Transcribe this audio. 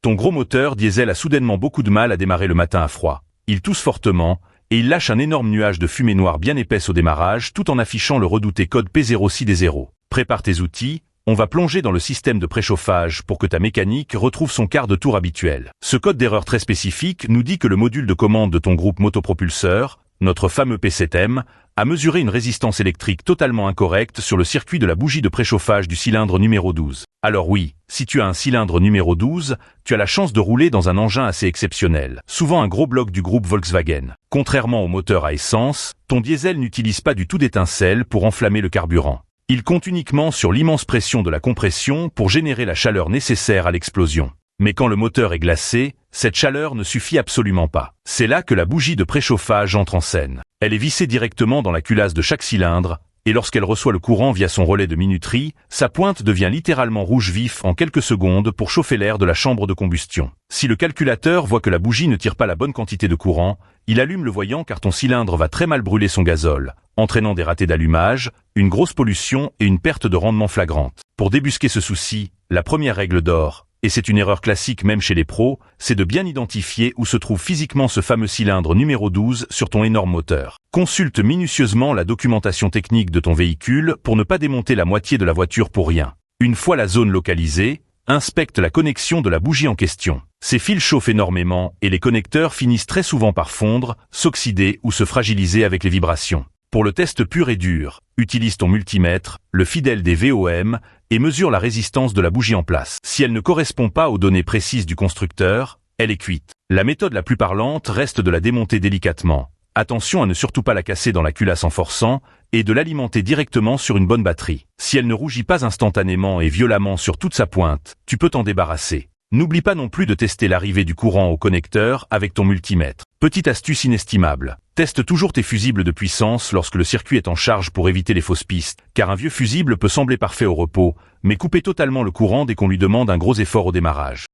Ton gros moteur diesel a soudainement beaucoup de mal à démarrer le matin à froid. Il tousse fortement, et il lâche un énorme nuage de fumée noire bien épaisse au démarrage tout en affichant le redouté code P06D0. Prépare tes outils, on va plonger dans le système de préchauffage pour que ta mécanique retrouve son quart de tour habituel. Ce code d'erreur très spécifique nous dit que le module de commande de ton groupe motopropulseur, notre fameux P7M, a mesuré une résistance électrique totalement incorrecte sur le circuit de la bougie de préchauffage du cylindre numéro 12. Alors oui, si tu as un cylindre numéro 12, tu as la chance de rouler dans un engin assez exceptionnel, souvent un gros bloc du groupe Volkswagen. Contrairement au moteur à essence, ton diesel n'utilise pas du tout d'étincelle pour enflammer le carburant. Il compte uniquement sur l'immense pression de la compression pour générer la chaleur nécessaire à l'explosion. Mais quand le moteur est glacé, cette chaleur ne suffit absolument pas. C'est là que la bougie de préchauffage entre en scène. Elle est vissée directement dans la culasse de chaque cylindre, et lorsqu'elle reçoit le courant via son relais de minuterie, sa pointe devient littéralement rouge vif en quelques secondes pour chauffer l'air de la chambre de combustion. Si le calculateur voit que la bougie ne tire pas la bonne quantité de courant, il allume le voyant car ton cylindre va très mal brûler son gazole, entraînant des ratés d'allumage, une grosse pollution et une perte de rendement flagrante. Pour débusquer ce souci, la première règle d'or, et c'est une erreur classique même chez les pros, c'est de bien identifier où se trouve physiquement ce fameux cylindre numéro 12 sur ton énorme moteur. Consulte minutieusement la documentation technique de ton véhicule pour ne pas démonter la moitié de la voiture pour rien. Une fois la zone localisée, inspecte la connexion de la bougie en question. Ces fils chauffent énormément et les connecteurs finissent très souvent par fondre, s'oxyder ou se fragiliser avec les vibrations. Pour le test pur et dur, utilise ton multimètre, le fidèle des VOM, et mesure la résistance de la bougie en place. Si elle ne correspond pas aux données précises du constructeur, elle est cuite. La méthode la plus parlante reste de la démonter délicatement. Attention à ne surtout pas la casser dans la culasse en forçant, et de l'alimenter directement sur une bonne batterie. Si elle ne rougit pas instantanément et violemment sur toute sa pointe, tu peux t'en débarrasser. N'oublie pas non plus de tester l'arrivée du courant au connecteur avec ton multimètre. Petite astuce inestimable. Teste toujours tes fusibles de puissance lorsque le circuit est en charge pour éviter les fausses pistes, car un vieux fusible peut sembler parfait au repos, mais couper totalement le courant dès qu'on lui demande un gros effort au démarrage.